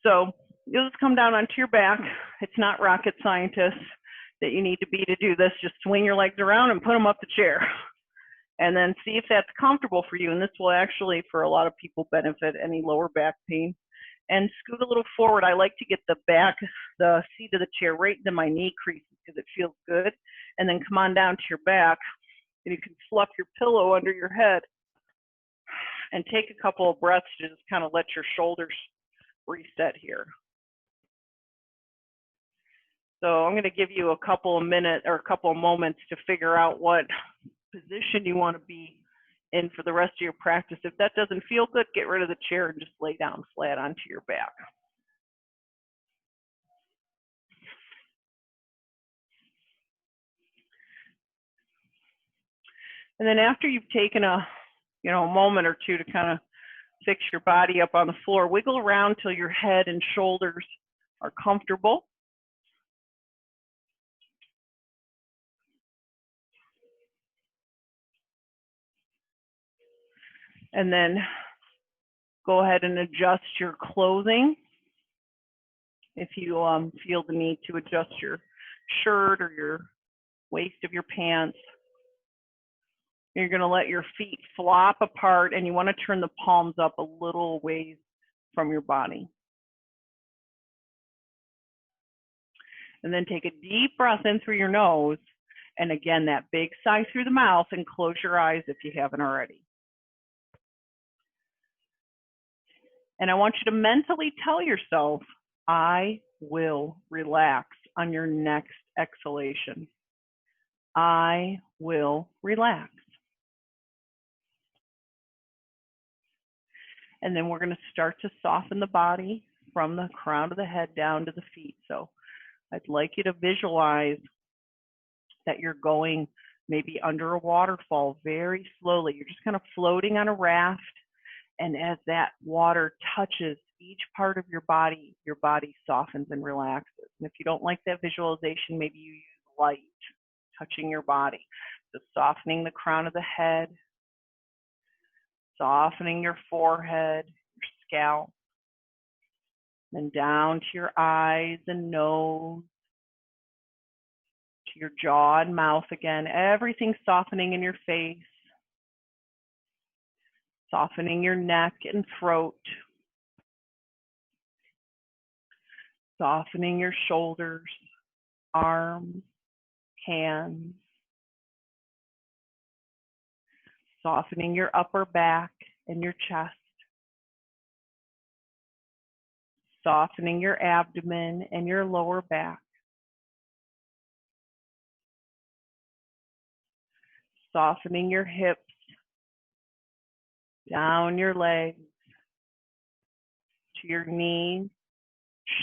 So you'll just come down onto your back. It's not rocket scientists that you need to be to do this. Just swing your legs around and put them up the chair. And then see if that's comfortable for you. And this will actually, for a lot of people, benefit any lower back pain. And scoot a little forward. I like to get the seat of the chair right into my knee creases because it feels good. And then come on down to your back. And you can fluff your pillow under your head and take a couple of breaths to just kind of let your shoulders reset here. So I'm going to give you a couple of minutes or a couple of moments to figure out what position you want to be in for the rest of your practice. If that doesn't feel good, get rid of the chair and just lay down flat onto your back. And then after you've taken a moment or two to kind of fix your body up on the floor, wiggle around till your head and shoulders are comfortable. And then go ahead and adjust your clothing. If you feel the need to adjust your shirt or your waist of your pants. You're going to let your feet flop apart, and you want to turn the palms up a little ways from your body. And then take a deep breath in through your nose. And again, that big sigh through the mouth, and close your eyes if you haven't already. And I want you to mentally tell yourself, I will relax on your next exhalation. I will relax. And then we're going to start to soften the body from the crown of the head down to the feet. So I'd like you to visualize that you're going maybe under a waterfall very slowly. You're just kind of floating on a raft. And as that water touches each part of your body softens and relaxes. And if you don't like that visualization, maybe you use light touching your body. So softening the crown of the head, softening your forehead, your scalp, then down to your eyes and nose, to your jaw and mouth again. Everything softening in your face, softening your neck and throat, softening your shoulders, arms, hands, softening your upper back and your chest, softening your abdomen and your lower back, softening your hips, down your legs, to your knees,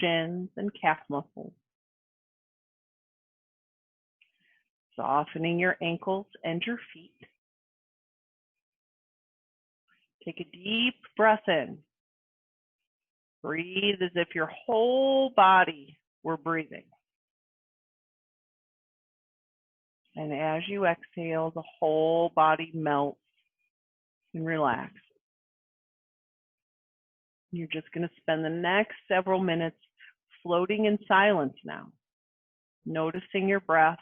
shins, and calf muscles, softening your ankles and your feet. Take a deep breath in. Breathe as if your whole body were breathing. And as you exhale, the whole body melts and relaxes. You're just going to spend the next several minutes floating in silence now, noticing your breath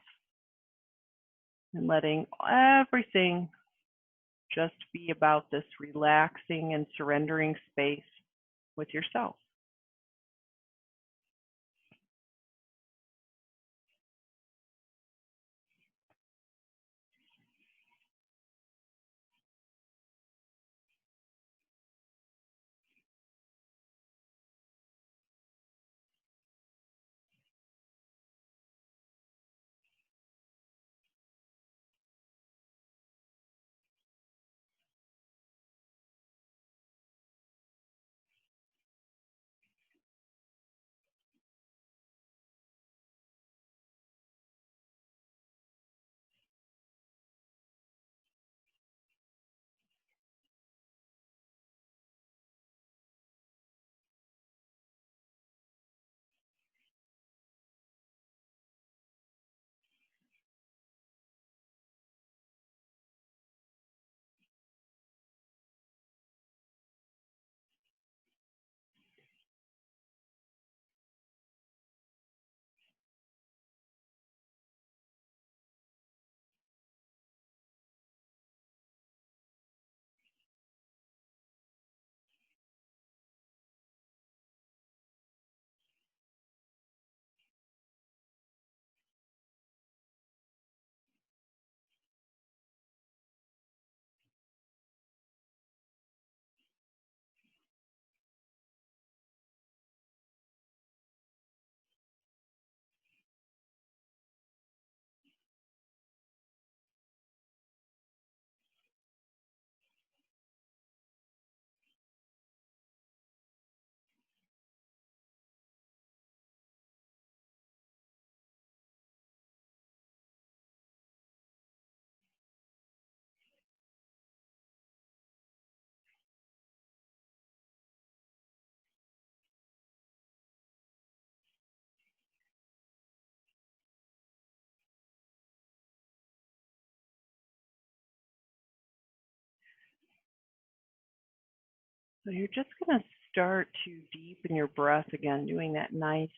and letting everything just be about this relaxing and surrendering space with yourself. So you're just going to start to deepen your breath again, doing that nice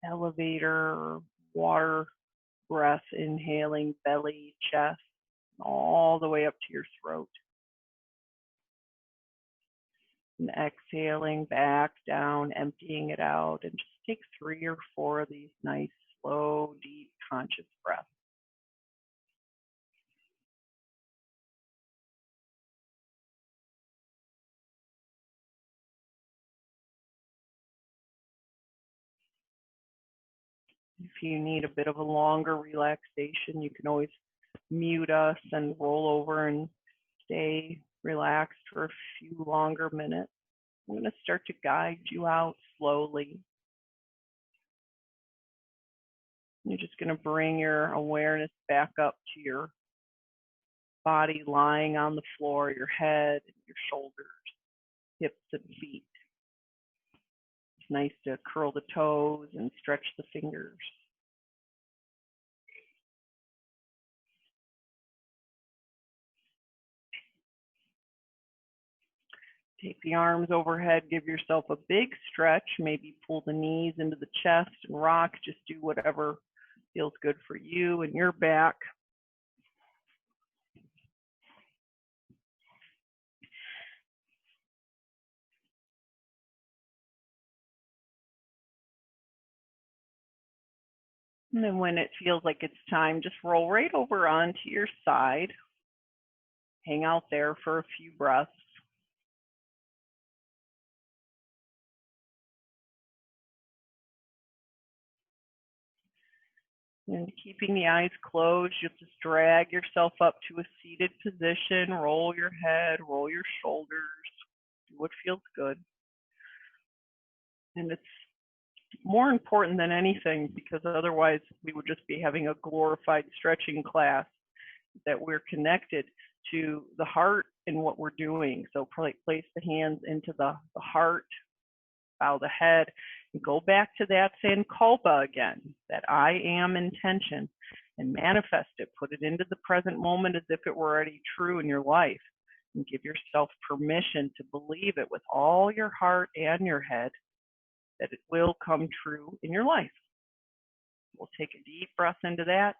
elevator water breath, inhaling belly, chest, all the way up to your throat. And exhaling back down, emptying it out, and just take 3 or 4 of these nice, slow, deep, conscious breaths. If you need a bit of a longer relaxation, you can always mute us and roll over and stay relaxed for a few longer minutes. I'm going to start to guide you out slowly. You're just going to bring your awareness back up to your body lying on the floor, your head, your shoulders, hips and feet. It's nice to curl the toes and stretch the fingers. Take the arms overhead, give yourself a big stretch, maybe pull the knees into the chest and rock, just do whatever feels good for you and your back. And then when it feels like it's time, just roll right over onto your side. Hang out there for a few breaths. And keeping the eyes closed, you'll just drag yourself up to a seated position, roll your head, roll your shoulders, do what feels good. And it's more important than anything, because otherwise we would just be having a glorified stretching class, that we're connected to the heart in what we're doing. So place the hands into the heart, bow the head, and go back to that Sankalpa again, that I am intention, and manifest it, put it into the present moment as if it were already true in your life, and give yourself permission to believe it with all your heart and your head, that it will come true in your life. We'll take a deep breath into that,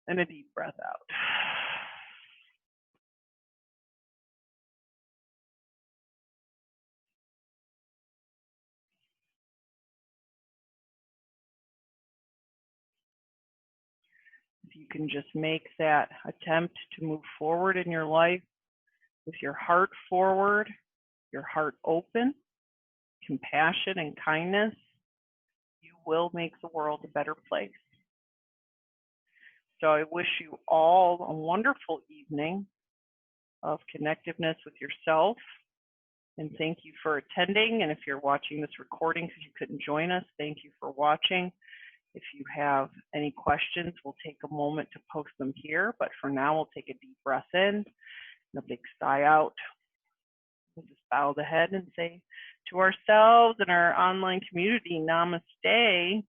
and a deep breath out. If you can just make that attempt to move forward in your life with your heart forward, your heart open, compassion and kindness, you will make the world a better place. So I wish you all a wonderful evening of connectiveness with yourself. And thank you for attending. And if you're watching this recording because you couldn't join us, thank you for watching. If you have any questions, we'll take a moment to post them here. But for now, we'll take a deep breath in and a big sigh out. We'll just bow the head and say to ourselves and our online community, namaste.